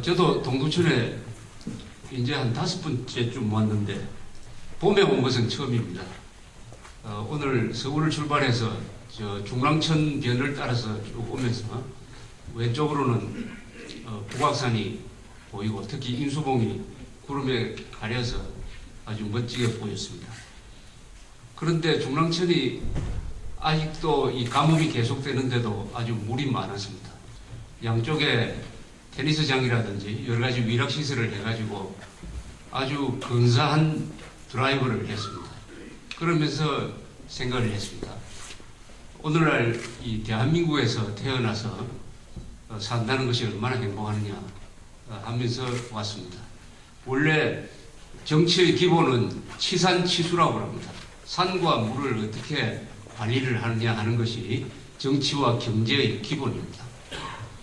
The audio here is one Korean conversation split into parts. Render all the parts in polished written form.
저도 동두천에 이제 한 5번째쯤 왔는데 봄에 온 것은 처음입니다. 오늘 서울을 출발해서 저 중랑천 변을 따라서 쭉 오면서 왼쪽으로는 북악산이 보이고 특히 인수봉이 구름에 가려서 아주 멋지게 보였습니다. 그런데 중랑천이 아직도 이 가뭄이 계속되는데도 아주 물이 많았습니다. 양쪽에 테니스장이라든지 여러 가지 위락시설을 해가지고 아주 근사한 드라이브를 했습니다. 그러면서 생각을 했습니다. 오늘날 이 대한민국에서 태어나서 산다는 것이 얼마나 행복하느냐 하면서 왔습니다. 원래 정치의 기본은 치산치수라고 합니다. 산과 물을 어떻게 관리를 하느냐 하는 것이 정치와 경제의 기본입니다.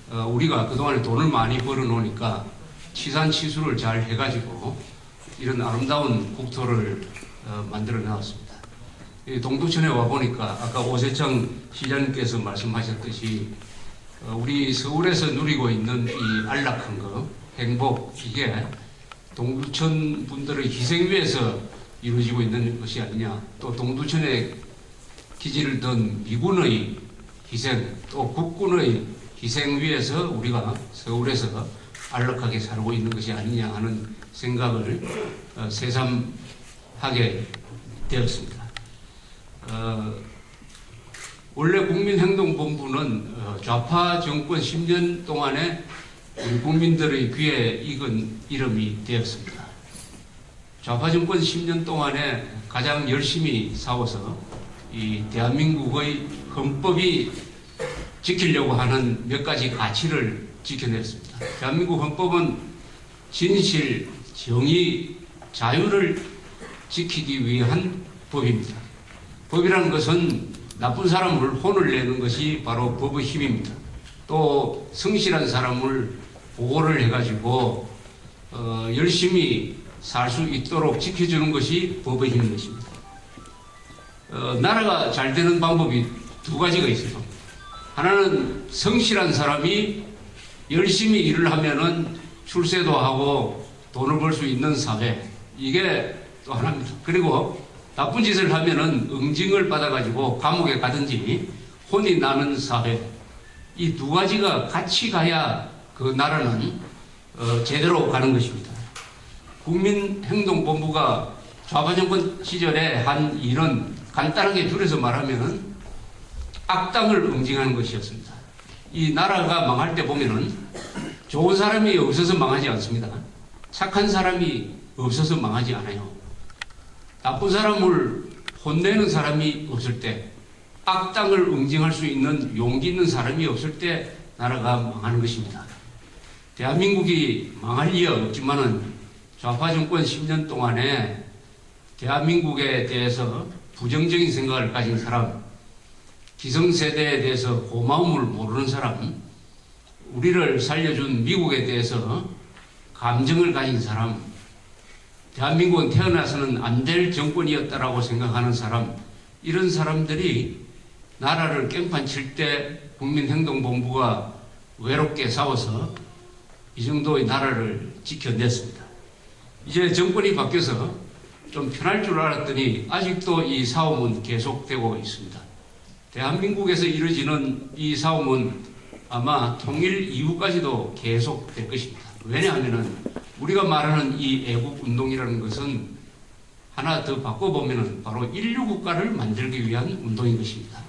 우리가 그동안에 돈을 많이 벌어놓으니까 치산치수를 잘 해가지고 이런 아름다운 국토를 만들어 나왔습니다. 동두천에 와보니까 아까 오세창 시장님께서 말씀하셨듯이 우리 서울에서 누리고 있는 이 안락한 거, 행복, 이게 동두천 분들의 희생 위에서 이루어지고 있는 것이 아니냐. 또 동두천에 기지를 둔 미군의 희생, 또 국군의 희생 위에서 우리가 서울에서 안락하게 살고 있는 것이 아니냐 하는 생각을 새삼하게 되었습니다. 원래 국민행동본부는 좌파 정권 10년 동안에 우리 국민들의 귀에 익은 이름이 되었습니다. 좌파 정권 10년 동안에 가장 열심히 싸워서 이 대한민국의 헌법이 지키려고 하는 몇 가지 가치를 지켜냈습니다. 대한민국 헌법은 진실, 정의, 자유를 지키기 위한 법입니다. 법이라는 것은 나쁜 사람을 혼을 내는 것이 바로 법의 힘입니다. 또 성실한 사람을 보호를 해가지고 열심히 살 수 있도록 지켜주는 것이 법의 힘인 것입니다. 나라가 잘 되는 방법이 두 가지가 있어요. 하나는 성실한 사람이 열심히 일을 하면은 출세도 하고 돈을 벌 수 있는 사회, 이게 또 하나입니다. 그리고 나쁜 짓을 하면은 응징을 받아가지고 감옥에 가든지 혼이 나는 사회, 이 두 가지가 같이 가야 그 나라는 제대로 가는 것입니다. 국민행동본부가 좌파 정권 시절에 한 일은 간단하게 줄여서 말하면은 악당을 응징하는 것이었습니다. 이 나라가 망할 때 보면은 좋은 사람이 없어서 망하지 않습니다. 착한 사람이 없어서 망하지 않아요. 나쁜 사람을 혼내는 사람이 없을 때, 악당을 응징할 수 있는 용기 있는 사람이 없을 때 나라가 망하는 것입니다. 대한민국이 망할 리가 없지만은 좌파 정권 10년 동안에 대한민국에 대해서 부정적인 생각을 가진 사람, 기성세대에 대해서 고마움을 모르는 사람, 우리를 살려준 미국에 대해서 감정을 가진 사람, 대한민국은 태어나서는 안 될 정권이었다라고 생각하는 사람, 이런 사람들이 나라를 깽판 칠 때 국민행동본부가 외롭게 싸워서 이 정도의 나라를 지켜냈습니다. 이제 정권이 바뀌어서 좀 편할 줄 알았더니 아직도 이 싸움은 계속되고 있습니다. 대한민국에서 이루어지는 이 싸움은 아마 통일 이후까지도 계속될 것입니다. 왜냐하면 우리가 말하는 이 애국운동이라는 것은 하나 더 바꿔보면 바로 인류국가를 만들기 위한 운동인 것입니다.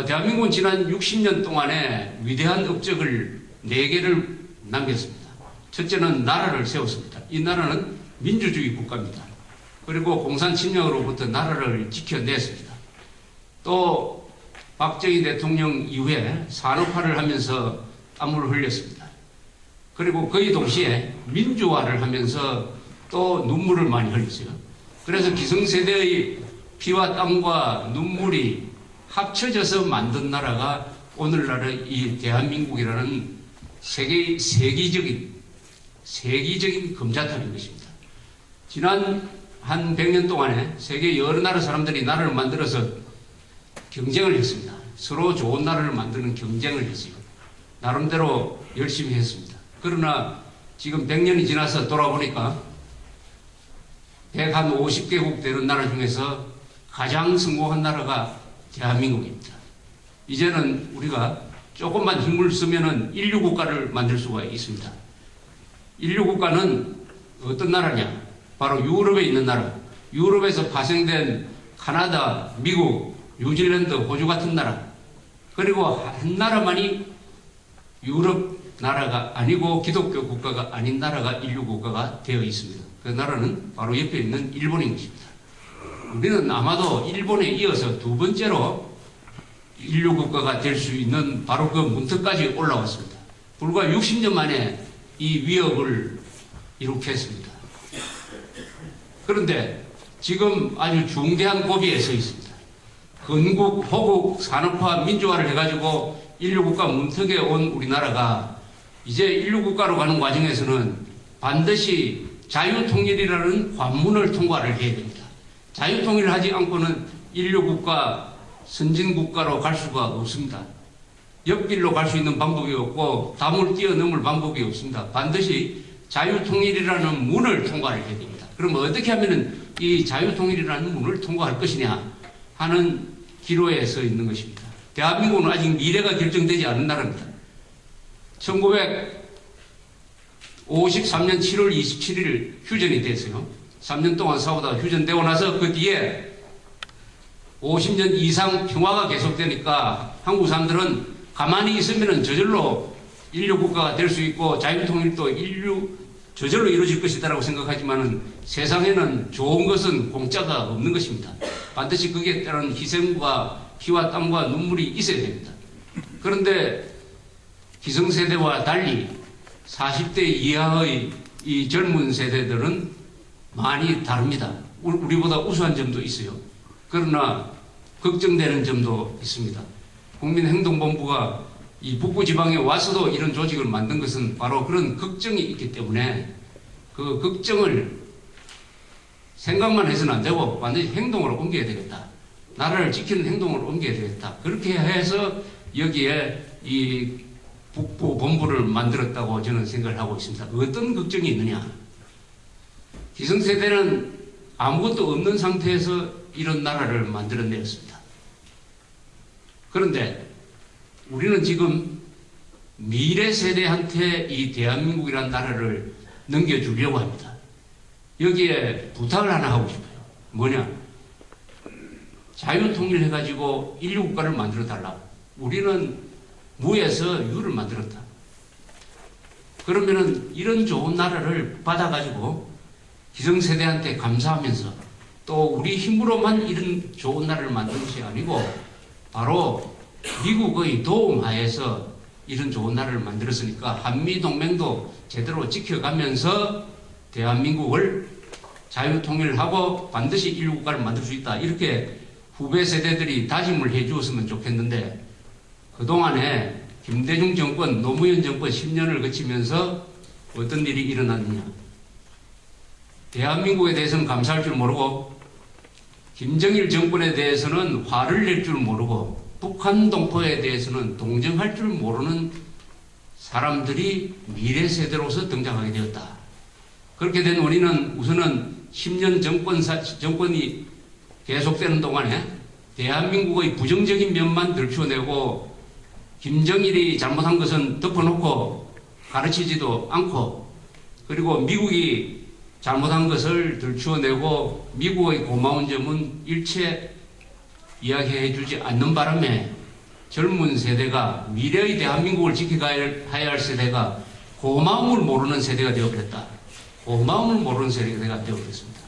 대한민국은 지난 60년 동안에 위대한 업적을 4개를 남겼습니다. 첫째는 나라를 세웠습니다. 이 나라는 민주주의 국가입니다. 그리고 공산 침략으로부터 나라를 지켜냈습니다. 또 박정희 대통령 이후에 산업화를 하면서 땀을 흘렸습니다. 그리고 거의 동시에 민주화를 하면서 또 눈물을 많이 흘렸어요. 그래서 기성세대의 피와 땀과 눈물이 합쳐져서 만든 나라가 오늘날의 이 대한민국이라는 세계적인 금자탑인 것입니다. 지난 한 100년 동안에 세계 여러 나라 사람들이 나라를 만들어서 경쟁을 했습니다. 서로 좋은 나라를 만드는 경쟁을 했어요. 나름대로 열심히 했습니다. 그러나 지금 100년이 지나서 돌아보니까 150개국 되는 나라 중에서 가장 성공한 나라가 대한민국입니다. 이제는 우리가 조금만 힘을 쓰면은 인류 국가를 만들 수가 있습니다. 인류 국가는 어떤 나라냐? 바로 유럽에 있는 나라. 유럽에서 파생된 카나다, 미국, 뉴질랜드, 호주 같은 나라. 그리고 한 나라만이 유럽 나라가 아니고 기독교 국가가 아닌 나라가 인류 국가가 되어 있습니다. 그 나라는 바로 옆에 있는 일본인 것입니다. 우리는 아마도 일본에 이어서 두 번째로 인류 국가가 될 수 있는 바로 그 문턱까지 올라왔습니다. 불과 60년 만에 이 위협을 이룩했습니다. 그런데 지금 아주 중대한 고비에 서 있습니다. 건국, 호국, 산업화, 민주화를 해가지고 인류국가 문턱에 온 우리나라가 이제 인류국가로 가는 과정에서는 반드시 자유통일이라는 관문을 통과를 해야 됩니다. 자유통일을 하지 않고는 인류국가, 선진국가로 갈 수가 없습니다. 옆길로 갈 수 있는 방법이 없고 담을 뛰어넘을 방법이 없습니다. 반드시 자유통일이라는 문을 통과를 해야 됩니다. 그럼 어떻게 하면 이 자유통일이라는 문을 통과할 것이냐 하는 기로에 서 있는 것입니다. 대한민국은 아직 미래가 결정되지 않은 나라입니다. 1953년 7월 27일 휴전이 됐어요. 3년 동안 싸우다가 휴전되고 나서 그 뒤에 50년 이상 평화가 계속되니까 한국 사람들은 가만히 있으면 저절로 인류 국가가 될 수 있고 자유통일도 저절로 이루어질 것이다라고 생각하지만 세상에는 좋은 것은 공짜가 없는 것입니다. 반드시 거기에 따른 희생과 피와 땀과 눈물이 있어야 됩니다. 그런데 기성세대와 달리 40대 이하의 이 젊은 세대들은 많이 다릅니다. 우리보다 우수한 점도 있어요. 그러나 걱정되는 점도 있습니다. 국민행동본부가 이 북부지방에 와서도 이런 조직을 만든 것은 바로 그런 걱정이 있기 때문에 그 걱정을 생각만 해서는 안 되고 완전히 행동으로 옮겨야 되겠다. 나라를 지키는 행동으로 옮겨야 되겠다. 그렇게 해서 여기에 이 북부본부를 만들었다고 저는 생각을 하고 있습니다. 어떤 걱정이 있느냐? 기성세대는 아무것도 없는 상태에서 이런 나라를 만들어내었습니다. 그런데 우리는 지금 미래 세대한테 이 대한민국이라는 나라를 넘겨주려고 합니다. 여기에 부탁을 하나 하고 싶어요. 뭐냐? 자유통일 해가지고 인류국가를 만들어달라. 우리는 무에서 유를 만들었다. 그러면은 이런 좋은 나라를 받아가지고 기성세대한테 감사하면서 또 우리 힘으로만 이런 좋은 나라를 만든 것이 아니고 바로 미국의 도움하에서 이런 좋은 나라를 만들었으니까 한미동맹도 제대로 지켜가면서 대한민국을 자유통일하고 반드시 인류국가를 만들 수 있다. 이렇게 후배 세대들이 다짐을 해주었으면 좋겠는데 그동안에 김대중 정권, 노무현 정권 10년을 거치면서 어떤 일이 일어났느냐. 대한민국에 대해서는 감사할 줄 모르고 김정일 정권에 대해서는 화를 낼 줄 모르고 북한 동포에 대해서는 동정할 줄 모르는 사람들이 미래 세대로서 등장하게 되었다. 그렇게 된 원인은 우선은 10년 정권이 계속되는 동안에 대한민국의 부정적인 면만 들추어내고 김정일이 잘못한 것은 덮어놓고 가르치지도 않고 그리고 미국이 잘못한 것을 들추어내고 미국의 고마운 점은 일체 이야기해 주지 않는 바람에 젊은 세대가 미래의 대한민국을 지켜가야 할 세대가 고마움을 모르는 세대가 되어버렸다. 고마움을 모르는 세대가 되어버렸습니다.